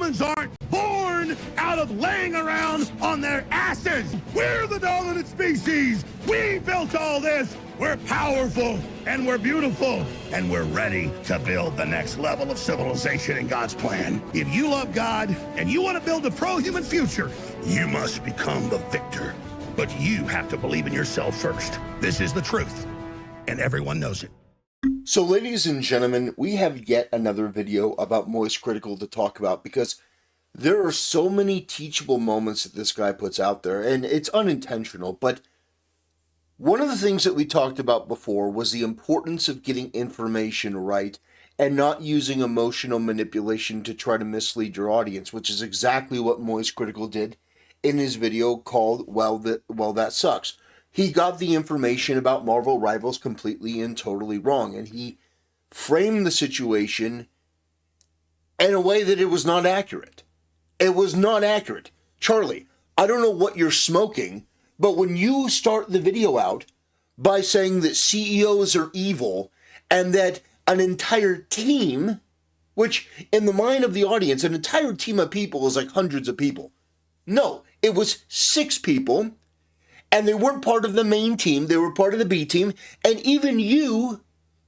Humans aren't born out of laying around on their asses. We're the dominant species. We built all this. We're powerful and we're beautiful and we're ready to build the next level of civilization in God's plan. If you love God and you want to build a pro-human future, you must become the victor. But you have to believe in yourself first. This is the truth, and everyone knows it. So ladies and gentlemen, we have yet another video about Moist Critical to talk about because there are so many teachable moments that this guy puts out there, and it's unintentional, but one of the things that we talked about before was the importance of getting information right and not using emotional manipulation to try to mislead your audience, which is exactly what Moist Critical did in his video called Well, That Sucks. He got the information about Marvel Rivals completely and totally wrong, and he framed the situation in a way that it was not accurate. It was not accurate. Charlie, I don't know what you're smoking, but when you start the video out by saying that CEOs are evil and that an entire team, which in the mind of the audience, an entire team of people is like hundreds of people. No, it was 6 people, and they weren't part of the main team. They were part of the B team, and even you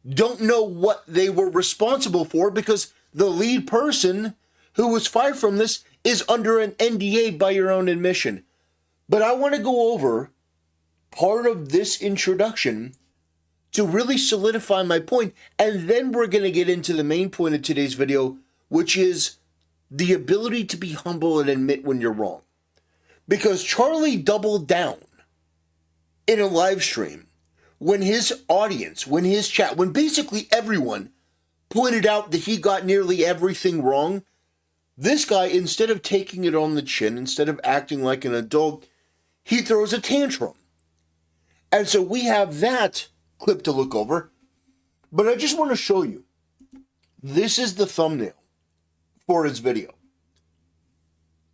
don't know what they were responsible for because the lead person who was fired from this is under an NDA by your own admission. But I want to go over part of this introduction to really solidify my point, and then we're going to get into the main point of today's video, which is the ability to be humble and admit when you're wrong. Because Charlie doubled down in a live stream when his audience, when his chat, when basically everyone pointed out that he got nearly everything wrong. This guy, instead of taking it on the chin, instead of acting like an adult, he throws a tantrum. And so we have that clip to look over. But I just want to show you. This is the thumbnail for his video.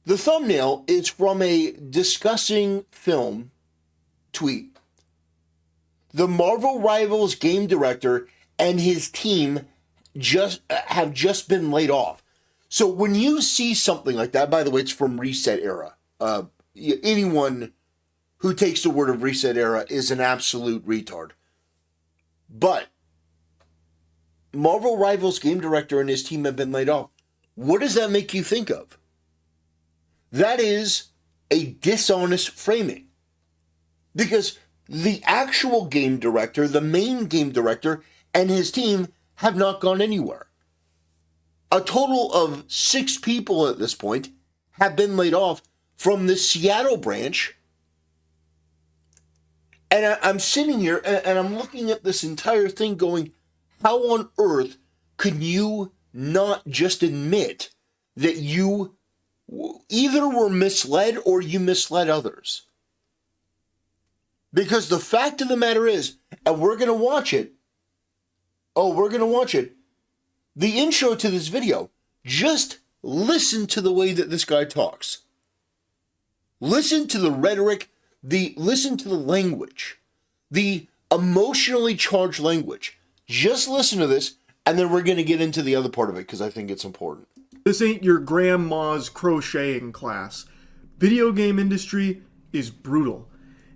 The thumbnail is from a discussing film tweet. The Marvel Rivals game director and his team have just been laid off. So when you see something like that, by the way, it's from Reset Era. Anyone who takes the word of Reset Era is an absolute retard. But Marvel Rivals game director and his team have been laid off. What does that make you think of? That is a dishonest framing. Because the actual game director, the main game director, and his team have not gone anywhere. A total of 6 people at this point have been laid off from the Seattle branch. And I'm sitting here and I'm looking at this entire thing going, how on earth could you not just admit that you either were misled or you misled others? Because the fact of the matter is, and we're going to watch it. Oh, we're going to watch it. The intro to this video, just listen to the way that this guy talks. Listen to the rhetoric, listen to the language, the emotionally charged language. Just listen to this, and then we're going to get into the other part of it because I think it's important. This ain't your grandma's crocheting class. Video game industry is brutal,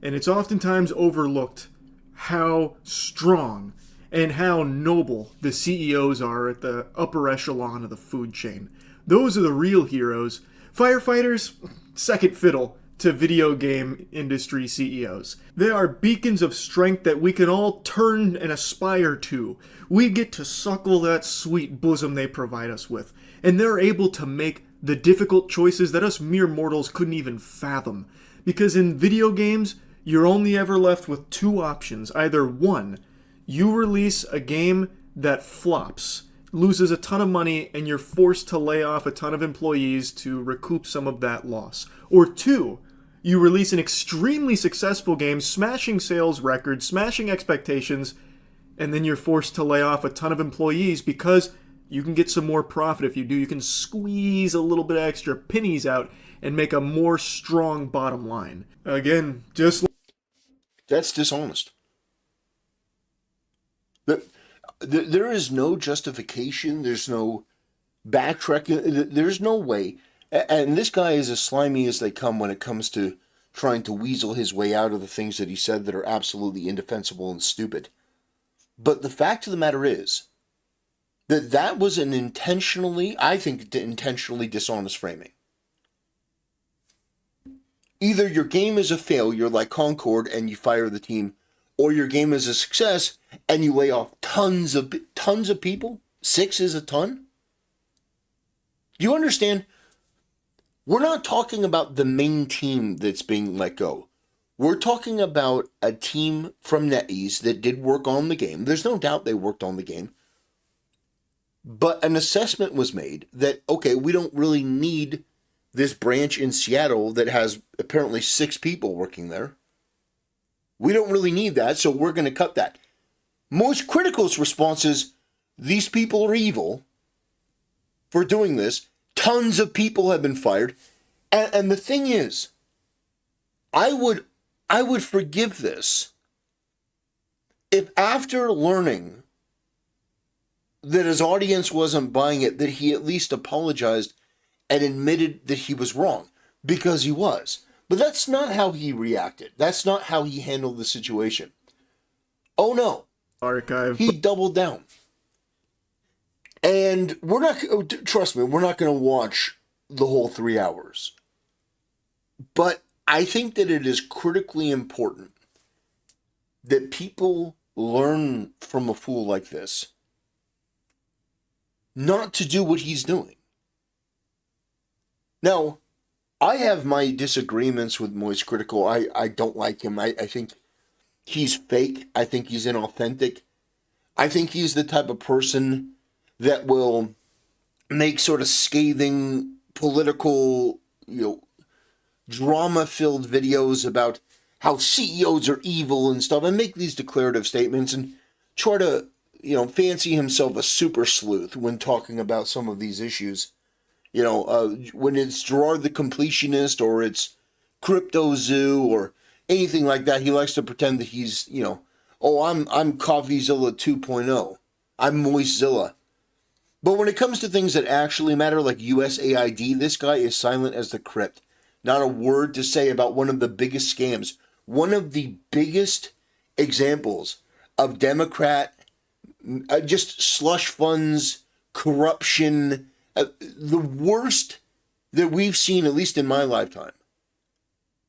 and it's oftentimes overlooked how strong and how noble the CEOs are at the upper echelon of the food chain. Those are the real heroes. Firefighters, second fiddle to video game industry CEOs. They are beacons of strength that we can all turn and aspire to. We get to suckle that sweet bosom they provide us with, and they're able to make the difficult choices that us mere mortals couldn't even fathom. Because in video games, you're only ever left with 2 options. Either 1, you release a game that flops, loses a ton of money, and you're forced to lay off a ton of employees to recoup some of that loss. Or 2, you release an extremely successful game, smashing sales records, smashing expectations, and then you're forced to lay off a ton of employees because you can get some more profit if you do. You can squeeze a little bit of extra pennies out and make a more strong bottom line. Again, just... That's dishonest. There is no justification. There's no backtracking. There's no way. And this guy is as slimy as they come when it comes to trying to weasel his way out of the things that he said that are absolutely indefensible and stupid. But the fact of the matter is that that was an intentionally, I think, intentionally dishonest framing. Either your game is a failure like Concord and you fire the team, or your game is a success and you lay off tons of people. 6 is a ton. Do you understand? We're not talking about the main team that's being let go. We're talking about a team from NetEase that did work on the game. There's no doubt they worked on the game. But an assessment was made that, okay, we don't really need this branch in Seattle that has apparently 6 people working there. We don't really need that, so we're going to cut that. Most Critical's response is, these people are evil for doing this. Tons of people have been fired. And the thing is, I would forgive this if after learning that his audience wasn't buying it, that he at least apologized and admitted that he was wrong, because he was. But that's not how he reacted. That's not how he handled the situation. Oh no. Archive. He doubled down. And we're not, trust me, we're not going to watch the whole 3 hours. But I think that it is critically important that people learn from a fool like this not to do what he's doing. Now, I have my disagreements with Moist Critical. I don't like him. I think he's fake. I think he's inauthentic. I think he's the type of person that will make sort of scathing political, drama-filled videos about how CEOs are evil and stuff, and make these declarative statements and try to, fancy himself a super sleuth when talking about some of these issues. When it's Gerard the Completionist or it's Crypto Zoo or anything like that, he likes to pretend that he's, I'm CoffeeZilla 2.0. I'm Moistzilla. But when it comes to things that actually matter, like USAID, this guy is silent as the crypt. Not a word to say about one of the biggest scams. One of the biggest examples of Democrat, just slush funds, corruption, the worst that we've seen, at least in my lifetime.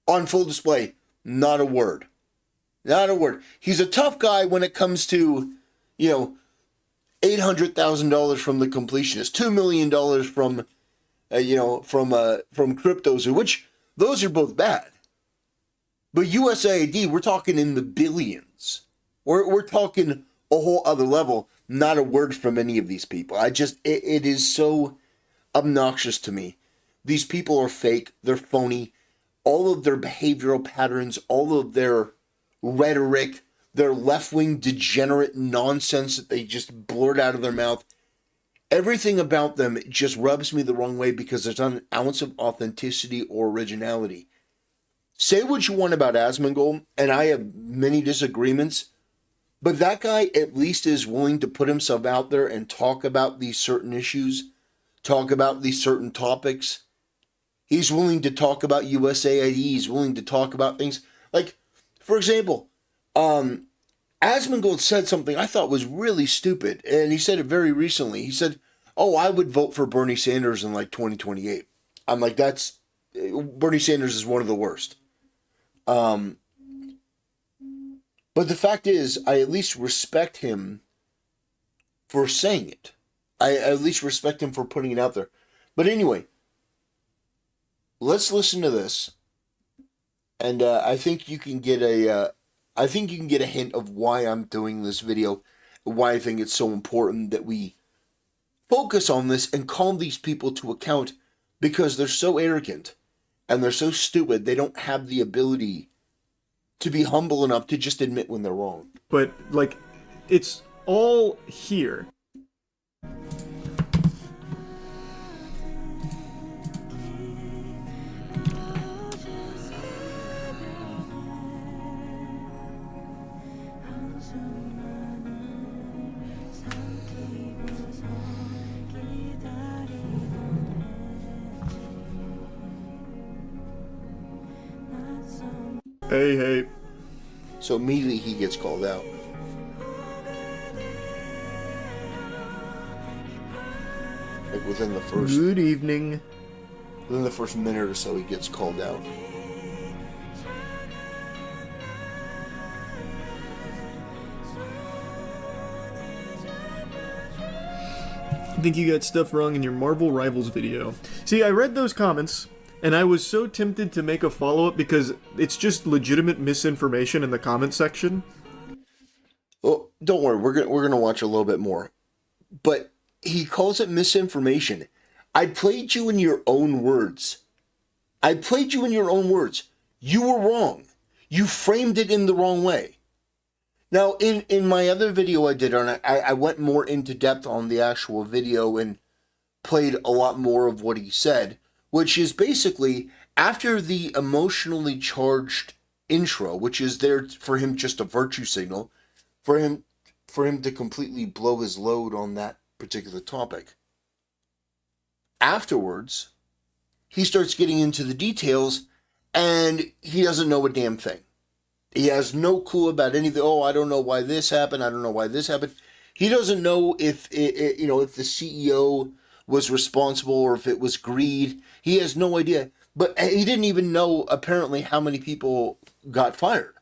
On full display, not a word. Not a word. He's a tough guy when it comes to, $800,000 from the completionist, $2 million from, from Crypto Zoo, which those are both bad. But USAID, we're talking in the billions. We're talking a whole other level. Not a word from any of these people. It is so obnoxious to me. These people are fake. They're phony. All of their behavioral patterns, all of their rhetoric, their left-wing degenerate nonsense that they just blurt out of their mouth. Everything about them just rubs me the wrong way because there's not an ounce of authenticity or originality. Say what you want about Asmongold, and I have many disagreements, but that guy at least is willing to put himself out there and talk about these certain issues, talk about these certain topics. He's willing to talk about USAID. He's willing to talk about things like, for example, Asmongold said something I thought was really stupid, and he said it very recently. He said, I would vote for Bernie Sanders in 2028. I'm like, Bernie Sanders is one of the worst. But the fact is, I at least respect him for saying it. I at least respect him for putting it out there. But anyway, let's listen to this, and I think you can get a hint of why I'm doing this video, why I think it's so important that we focus on this and call these people to account, because they're so arrogant and they're so stupid. They don't have the ability to be humble enough to just admit when they're wrong. But, it's all here. Hey, hey. So immediately he gets called out. Like within the first... Good evening. Within the first minute or so, he gets called out. I think you got stuff wrong in your Marvel Rivals video. See, I read those comments, and I was so tempted to make a follow-up because it's just legitimate misinformation in the comment section. Well, don't worry, we're gonna watch a little bit more. But he calls it misinformation. I played you in your own words. I played you in your own words. You were wrong. You framed it in the wrong way. Now, in my other video I did on it, I went more into depth on the actual video and played a lot more of what he said, which is basically after the emotionally charged intro, which is there for him just a virtue signal, for him to completely blow his load on that particular topic. Afterwards, he starts getting into the details, and he doesn't know a damn thing. He has no clue about anything. Oh, I don't know why this happened. I don't know why this happened. He doesn't know if if the CEO was responsible or if it was greed. He has no idea. But he didn't even know, apparently, how many people got fired.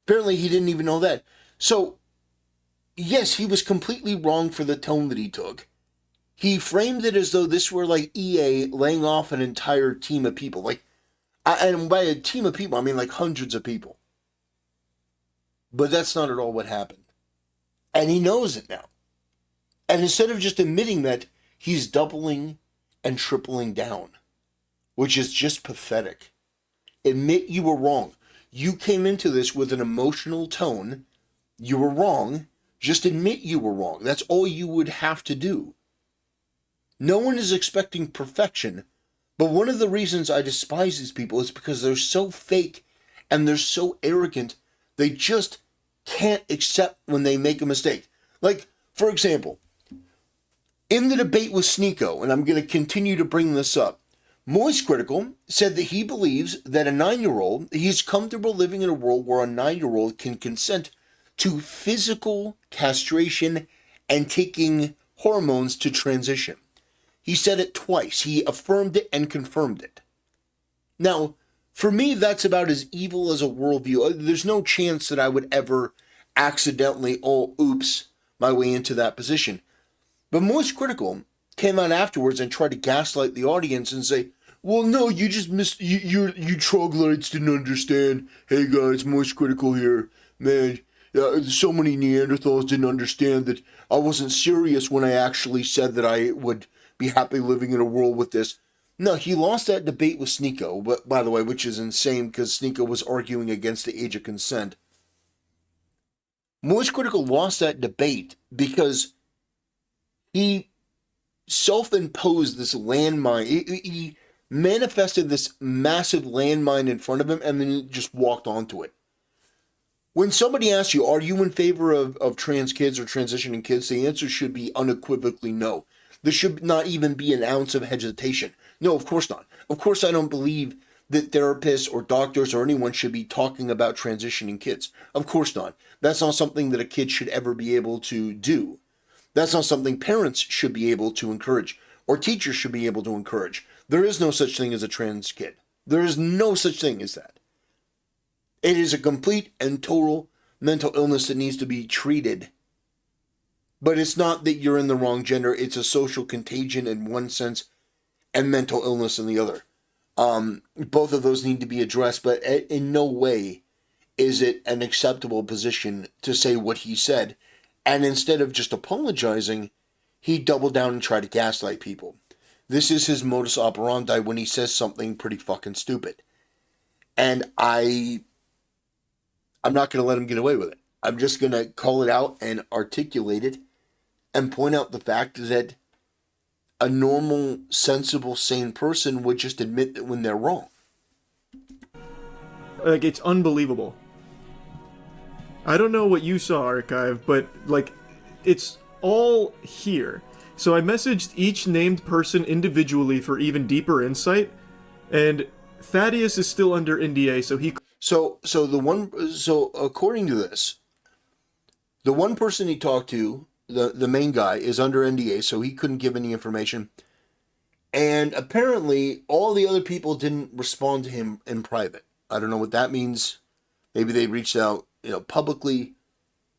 Apparently, he didn't even know that. So, yes, he was completely wrong for the tone that he took. He framed it as though this were like EA laying off an entire team of people. And by a team of people, I mean like hundreds of people. But that's not at all what happened. And he knows it now. And instead of just admitting that, he's doubling and tripling down, which is just pathetic. Admit you were wrong. You came into this with an emotional tone. You were wrong. Just admit you were wrong. That's all you would have to do. No one is expecting perfection. But one of the reasons I despise these people is because they're so fake and they're so arrogant, they just can't accept when they make a mistake. Like, for example, in the debate with Sneeko, and I'm going to continue to bring this up, Moist Critical said that he believes that a 9-year-old, he's comfortable living in a world where a 9-year-old can consent to physical castration and taking hormones to transition. He said it twice. He affirmed it and confirmed it. Now, for me, that's about as evil as a worldview. There's no chance that I would ever accidentally, oops, my way into that position. But Moist Critical came out afterwards and tried to gaslight the audience and say, well, no, you just missed, you troglodytes didn't understand. Hey guys, Moist Critical here. Man, so many Neanderthals didn't understand that I wasn't serious when I actually said that I would be happy living in a world with this. No, he lost that debate with Sneeko, but by the way, which is insane because Sneeko was arguing against the age of consent. Moist Critical lost that debate because he self-imposed this landmine. He manifested this massive landmine in front of him and then he just walked onto it. When somebody asks you, are you in favor of trans kids or transitioning kids, the answer should be unequivocally no. There should not even be an ounce of hesitation. No, of course not. Of course I don't believe that therapists or doctors or anyone should be talking about transitioning kids. Of course not. That's not something that a kid should ever be able to do. That's not something parents should be able to encourage or teachers should be able to encourage. There is no such thing as a trans kid. There is no such thing as that. It is a complete and total mental illness that needs to be treated. But it's not that you're in the wrong gender. It's a social contagion in one sense and mental illness in the other. Both of those need to be addressed, but in no way is it an acceptable position to say what he said. And instead of just apologizing, he doubled down and tried to gaslight people. This is his modus operandi when he says something pretty fucking stupid. And I'm not going to let him get away with it. I'm just going to call it out and articulate it and point out the fact that a normal, sensible, sane person would just admit that when they're wrong. Like, it's unbelievable. I don't know what you saw, Archive, but, like, it's all here. So I messaged each named person individually for even deeper insight, and Thaddeus is still under NDA, so he... So according to this, the one person he talked to, the main guy, is under NDA, so he couldn't give any information. And apparently, all the other people didn't respond to him in private. I don't know what that means. Maybe they reached out, publicly.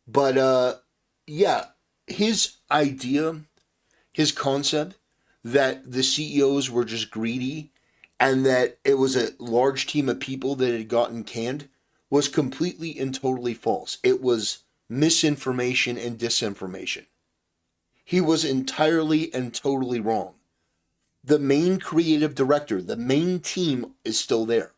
But yeah, his idea, his concept that the CEOs were just greedy and that it was a large team of people that had gotten canned was completely and totally false. It was misinformation and disinformation. He was entirely and totally wrong. The main creative director, the main team is still there.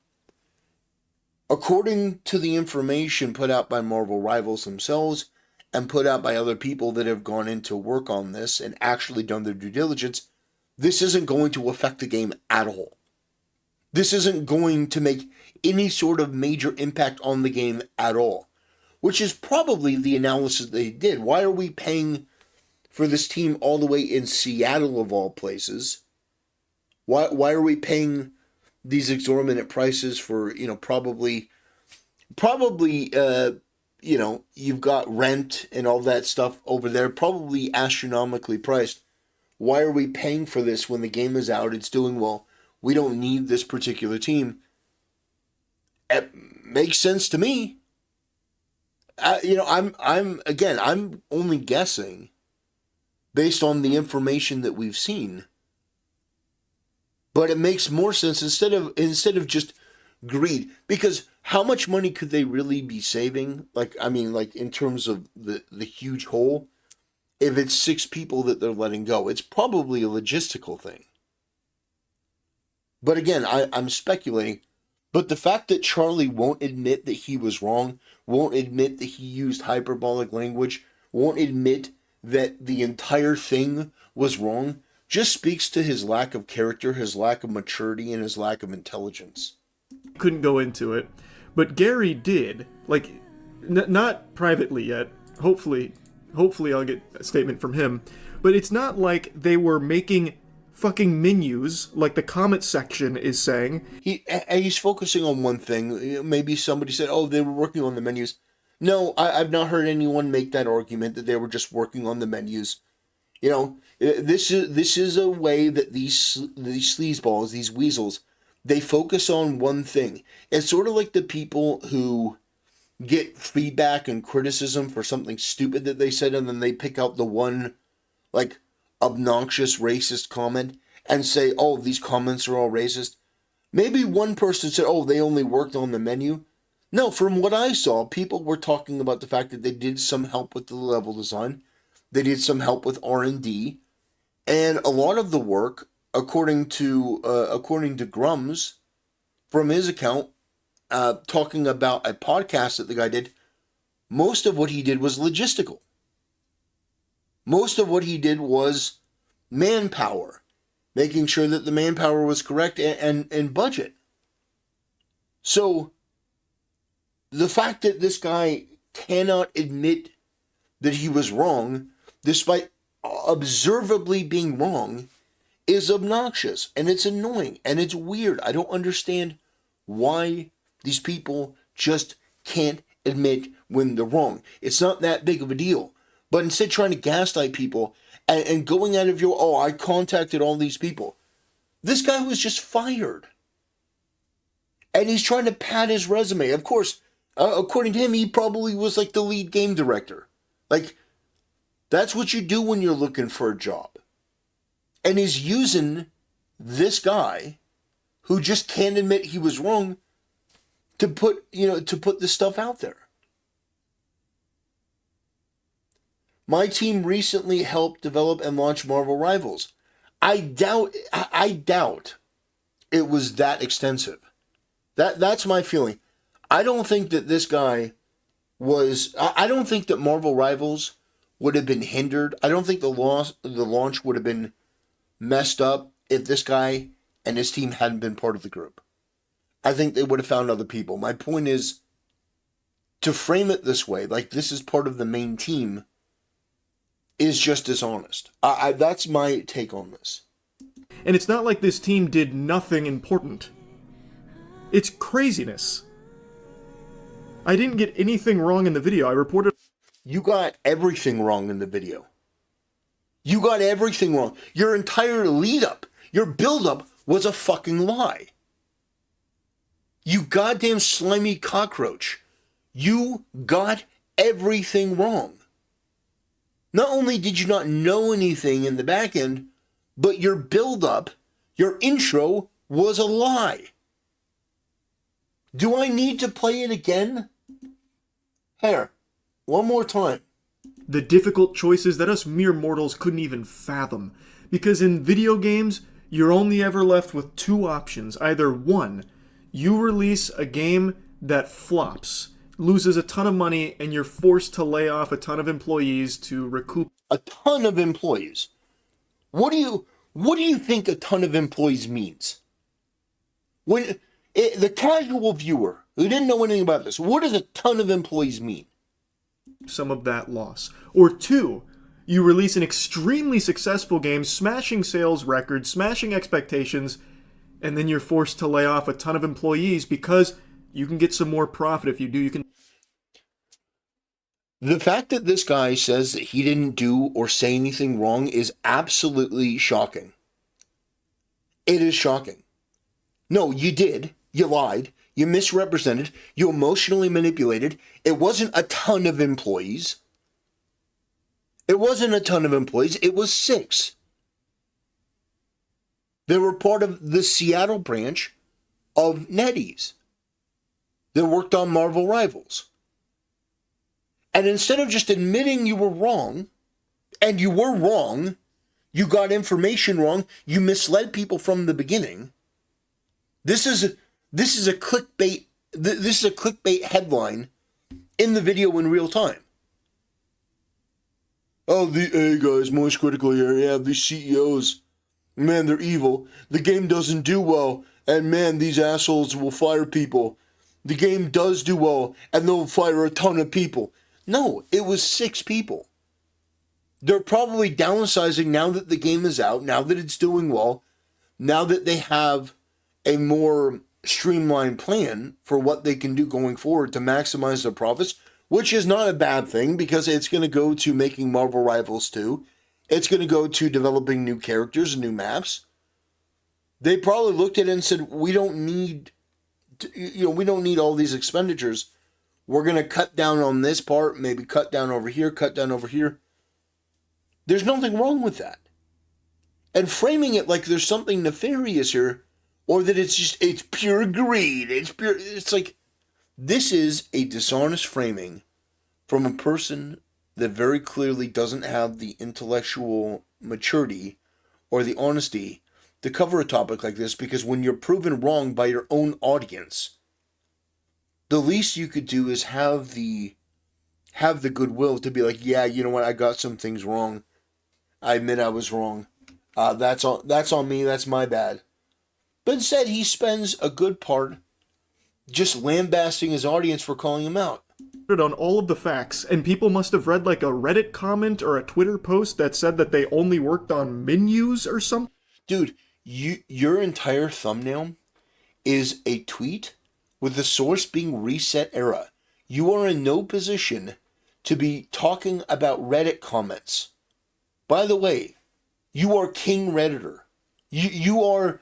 According to the information put out by Marvel Rivals themselves and put out by other people that have gone in to work on this and actually done their due diligence, this isn't going to affect the game at all. This isn't going to make any sort of major impact on the game at all, which is probably the analysis they did. Why are we paying for this team all the way in Seattle of all places? Why are we paying these exorbitant prices for, probably, you've got rent and all that stuff over there, probably astronomically priced. Why are we paying for this when the game is out? It's doing well. We don't need this particular team. It makes sense to me. I'm only guessing based on the information that we've seen. But it makes more sense instead of just greed, because how much money could they really be saving? Like in terms of the huge hole, if it's 6 people that they're letting go, it's probably a logistical thing. But again, I'm speculating. But the fact that Charlie won't admit that he was wrong, won't admit that he used hyperbolic language, won't admit that the entire thing was wrong, just speaks to his lack of character, his lack of maturity, and his lack of intelligence. Couldn't go into it, but Gary did. Not privately yet. Hopefully I'll get a statement from him. But it's not like they were making fucking menus like the comment section is saying. He's focusing on one thing. Maybe somebody said, oh, they were working on the menus. No, I've not heard anyone make that argument that they were just working on the menus. This is a way that these sleazeballs, these weasels, they focus on one thing. It's sort of like the people who get feedback and criticism for something stupid that they said, and then they pick out the one, obnoxious racist comment and say, oh, these comments are all racist. Maybe one person said, oh, they only worked on the menu. No, from what I saw, people were talking about the fact that they did some help with the level design. They did some help with R&D. And a lot of the work, according to Grums, from his account, talking about a podcast that the guy did, most of what he did was logistical. Most of what he did was manpower, making sure that the manpower was correct and budget. So the fact that this guy cannot admit that he was wrong, despite observably being wrong, is obnoxious, and it's annoying, and it's weird. I don't understand why these people just can't admit when they're wrong. It's not that big of a deal. But instead trying to gaslight people and going out of I contacted all these people. This guy was just fired. And he's trying to pad his resume. Of course, according to him, he probably was the lead game director. That's what you do when you're looking for a job. And he's using this guy who just can't admit he was wrong to put this stuff out there. My team recently helped develop and launch Marvel Rivals. I doubt it was that extensive. That's my feeling. I don't think that this guy was... I don't think that Marvel Rivals would have been hindered. I don't think the launch would have been messed up if this guy and his team hadn't been part of the group. I think they would have found other people. My point is, to frame it this way, this is part of the main team, is just dishonest. That's my take on this. And it's not like this team did nothing important. It's craziness. I didn't get anything wrong in the video. I reported... You got everything wrong in the video. You got everything wrong. Your entire lead-up, your build-up was a fucking lie. You goddamn slimy cockroach. You got everything wrong. Not only did you not know anything in the back end, but your build-up, your intro, was a lie. Do I need to play it again? Here, one more time. The difficult choices that us mere mortals couldn't even fathom. Because in video games, you're only ever left with two options. Either one, you release a game that flops, loses a ton of money, and you're forced to lay off a ton of employees to recoup. A ton of employees. What do you think a ton of employees means? When the casual viewer who didn't know anything about this, what does a ton of employees mean? Some of that loss. Or two, you release an extremely successful game, smashing sales records, smashing expectations, and then you're forced to lay off a ton of employees because you can get some more profit if you do. You can. The fact that this guy says that he didn't do or say anything wrong is absolutely shocking. It is shocking. No, you did. You lied. You misrepresented. You emotionally manipulated. It wasn't a ton of employees. It wasn't a ton of employees. It was 6. They were part of the Seattle branch of NetEase that worked on Marvel Rivals. And instead of just admitting you were wrong, and you were wrong, you got information wrong, you misled people from the beginning. This is a clickbait. This is a clickbait headline in the video in real time. Oh, hey guys, Moist Critical here. Yeah, these CEOs, man, they're evil. The game doesn't do well, and man, these assholes will fire people. The game does do well, and they'll fire a ton of people. No, it was 6 people. They're probably downsizing now that the game is out, now that it's doing well, now that they have a more streamlined plan for what they can do going forward to maximize their profits, which is not a bad thing because it's going to go to making Marvel Rivals 2. It's going to go to developing new characters and new maps. They probably looked at it and said, we don't need all these expenditures. We're going to cut down on this part, maybe cut down over here, cut down over here. There's nothing wrong with that. And framing it like there's something nefarious here, or that it's pure greed, it's like, this is a dishonest framing from a person that very clearly doesn't have the intellectual maturity or the honesty to cover a topic like this, because when you're proven wrong by your own audience, the least you could do is have the goodwill to be like, yeah, you know what, I got some things wrong. I admit I was wrong. That's on me, that's my bad. But instead, he spends a good part just lambasting his audience for calling him out. On all of the facts, and people must have read like a Reddit comment or a Twitter post that said that they only worked on menus or something. Dude, your entire thumbnail is a tweet with the source being Reset Era. You are in no position to be talking about Reddit comments. By the way, you are King Redditor. You are...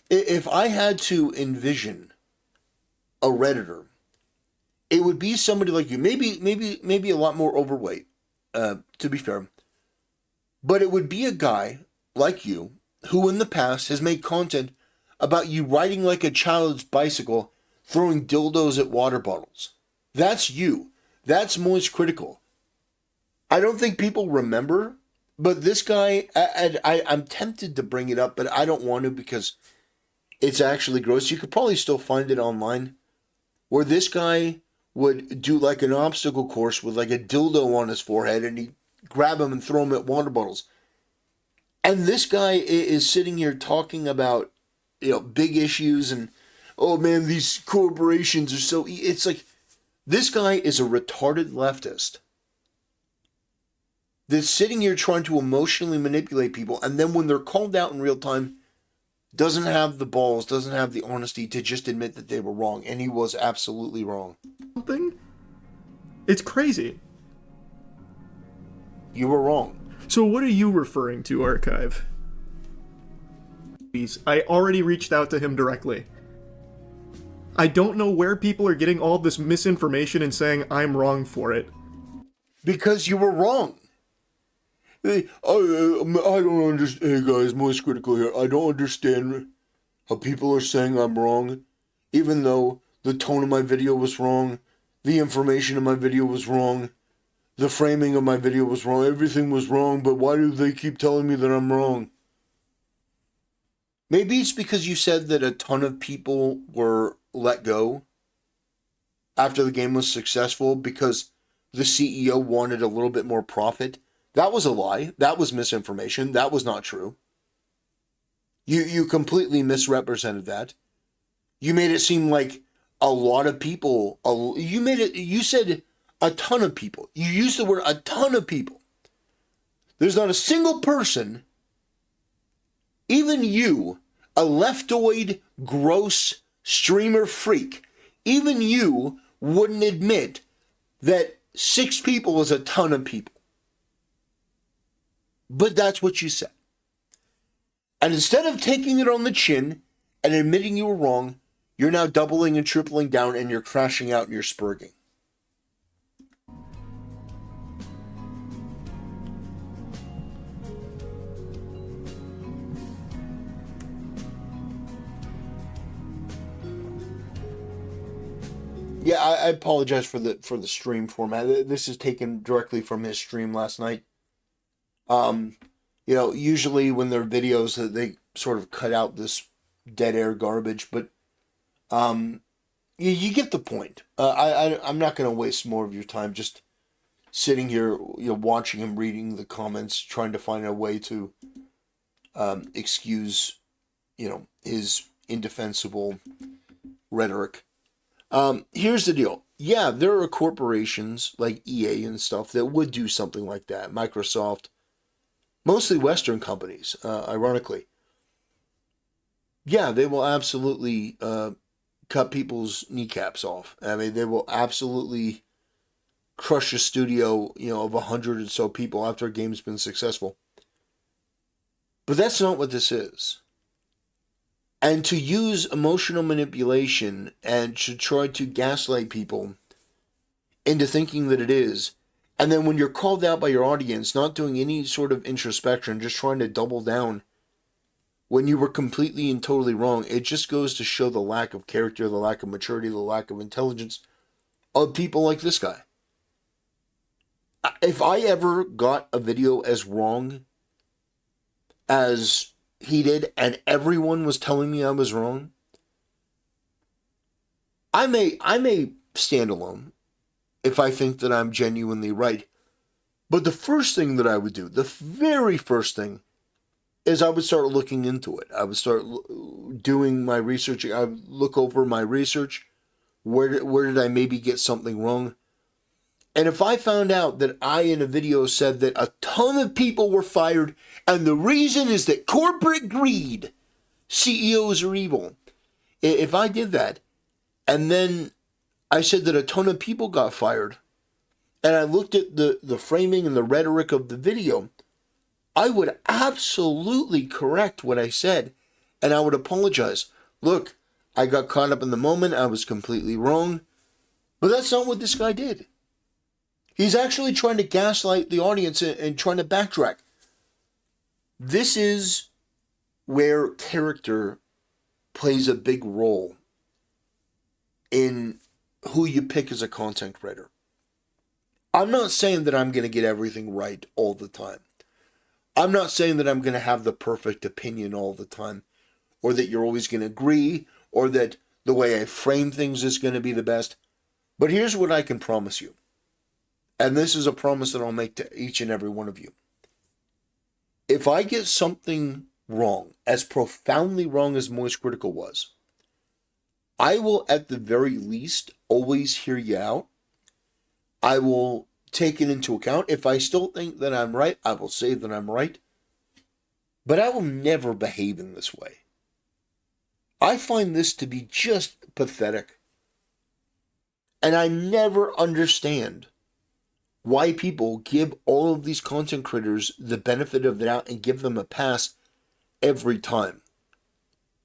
If I had to envision a Redditor, it would be somebody like you. Maybe a lot more overweight, to be fair. But it would be a guy like you who in the past has made content about you riding like a child's bicycle, throwing dildos at water bottles. That's you. That's Moist Critical. I don't think people remember, but this guy, I'm tempted to bring it up, but I don't want to because it's actually gross. You could probably still find it online, where this guy would do like an obstacle course with like a dildo on his forehead, and he'd grab him and throw him at water bottles. And this guy is sitting here talking about, big issues and, oh man, these corporations are so... It's like, this guy is a retarded leftist that's sitting here trying to emotionally manipulate people, and then when they're called out in real time, doesn't have the balls, doesn't have the honesty to just admit that they were wrong, and he was absolutely wrong. It's crazy. You were wrong. So what are you referring to, Archive? I already reached out to him directly. I don't know where people are getting all this misinformation and saying I'm wrong for it. Because you were wrong. I don't understand. Hey guys, Moist Critical here. I don't understand how people are saying I'm wrong, even though the tone of my video was wrong, the information in my video was wrong, the framing of my video was wrong, everything was wrong, but why do they keep telling me that I'm wrong? Maybe it's because you said that a ton of people were let go after the game was successful because the CEO wanted a little bit more profit. That was a lie. That was misinformation. That was not true. You completely misrepresented that. You made it seem like a lot of people, you said a ton of people. You used the word a ton of people. There's not a single person, even you, a leftoid, gross streamer freak, even you wouldn't admit that 6 people is a ton of people. But that's what you said. And instead of taking it on the chin and admitting you were wrong, you're now doubling and tripling down and you're crashing out and you're spurging. Yeah, I apologize for the stream format. This is taken directly from his stream last night. Usually when there are videos, they sort of cut out this dead air garbage, but you get the point. I'm not going to waste more of your time just sitting here, watching him reading the comments, trying to find a way to excuse, his indefensible rhetoric. Here's the deal. Yeah, there are corporations like EA and stuff that would do something like that. Microsoft, mostly Western companies, ironically. Yeah, they will absolutely cut people's kneecaps off. I mean, they will absolutely crush a studio, of 100 or so people after a game's been successful. But that's not what this is. And to use emotional manipulation and to try to gaslight people into thinking that it is, and then when you're called out by your audience, not doing any sort of introspection, just trying to double down when you were completely and totally wrong, it just goes to show the lack of character, the lack of maturity, the lack of intelligence of people like this guy. If I ever got a video as wrong as he did and everyone was telling me I was wrong, I may stand alone if I think that I'm genuinely right. But the first thing that I would do, the very first thing, is I would start looking into it. I would start doing my research. I would look over my research. Where did I maybe get something wrong? And if I found out that I, in a video, said that a ton of people were fired, and the reason is that corporate greed, CEOs are evil. If I did that, and then I said that a ton of people got fired, and I looked at the framing and the rhetoric of the video, I would absolutely correct what I said, and I would apologize. Look, I got caught up in the moment. I was completely wrong. But that's not what this guy did. He's actually trying to gaslight the audience and trying to backtrack. This is where character plays a big role in who you pick as a content creator. I'm not saying that I'm going to get everything right all the time. I'm not saying that I'm going to have the perfect opinion all the time, or that you're always going to agree, or that the way I frame things is going to be the best. But here's what I can promise you. And this is a promise that I'll make to each and every one of you. If I get something wrong, as profoundly wrong as Moist Critical was, I will at the very least always hear you out. I will take it into account. If I still think that I'm right, I will say that I'm right. But I will never behave in this way. I find this to be just pathetic. And I never understand why people give all of these content creators the benefit of the doubt and give them a pass every time.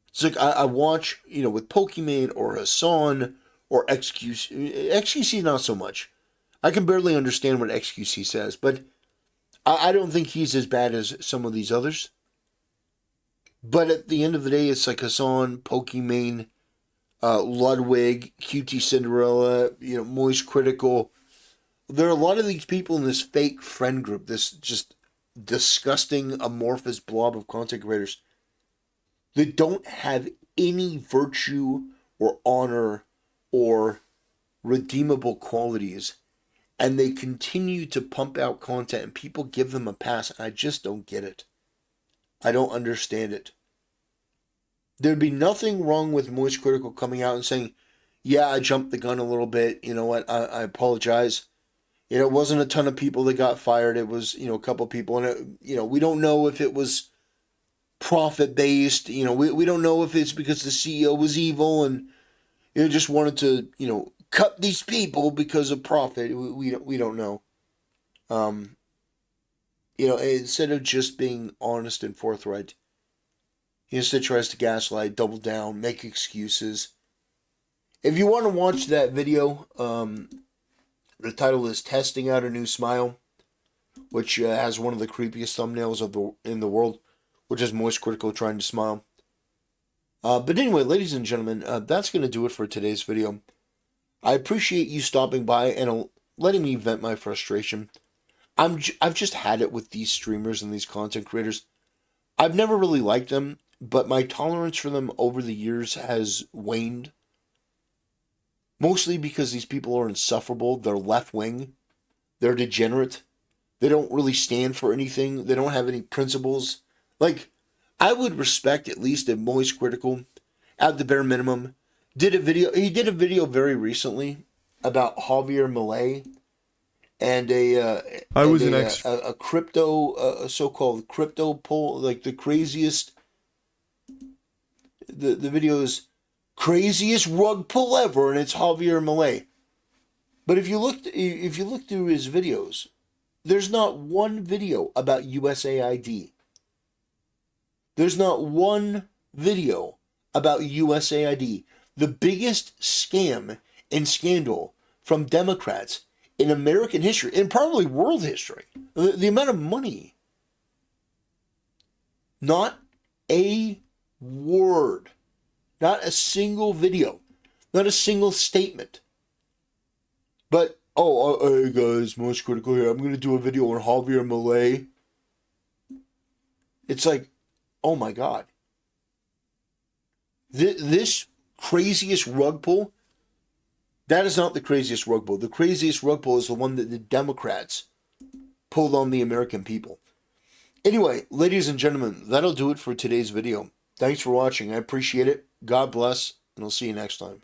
It's like I watch, with Pokimane or Hassan or XQC. XQC not so much. I can barely understand what XQC says, but I don't think he's as bad as some of these others. But at the end of the day, it's like Hassan, Pokimane, Ludwig, QT Cinderella, Moist Critical. There are a lot of these people in this fake friend group, this just disgusting amorphous blob of content creators that don't have any virtue or honor or redeemable qualities, and they continue to pump out content and people give them a pass, and I just don't get it. I don't understand it. There'd be nothing wrong with Moist Critical coming out and saying, yeah, I jumped the gun a little bit, you know what, I apologize. It wasn't a ton of people that got fired, it was, a couple people, and we don't know if it was profit-based, we don't know if it's because the CEO was evil and just wanted to, cut these people because of profit. We don't know. Instead of just being honest and forthright, he instead tries to gaslight, double down, make excuses. If you want to watch that video, the title is Testing Out a New Smile, which has one of the creepiest thumbnails in the world, which is Moist Critical trying to smile. But anyway, ladies and gentlemen, that's going to do it for today's video. I appreciate you stopping by and letting me vent my frustration. I've just had it with these streamers and these content creators. I've never really liked them, but my tolerance for them over the years has waned. Mostly because these people are insufferable. They're left-wing. They're degenerate. They don't really stand for anything. They don't have any principles. Like, I would respect at least a Moist Critical, at the bare minimum. He did a video very recently about Javier Milei and a crypto, a so-called crypto poll, like the craziest. The video is craziest rug pull ever, and it's Javier Milei. But if you look through his videos, there's not one video about USAID. There's not one video about USAID. The biggest scam and scandal from Democrats in American history, and probably world history. The amount of money. Not a word. Not a single video. Not a single statement. But, hey guys, Moist Critical here. I'm going to do a video on Javier Milei. It's like, oh my God. This craziest rug pull, that is not the craziest rug pull. The craziest rug pull is the one that the Democrats pulled on the American people. Anyway, ladies and gentlemen, that'll do it for today's video. Thanks for watching. I appreciate it. God bless, and I'll see you next time.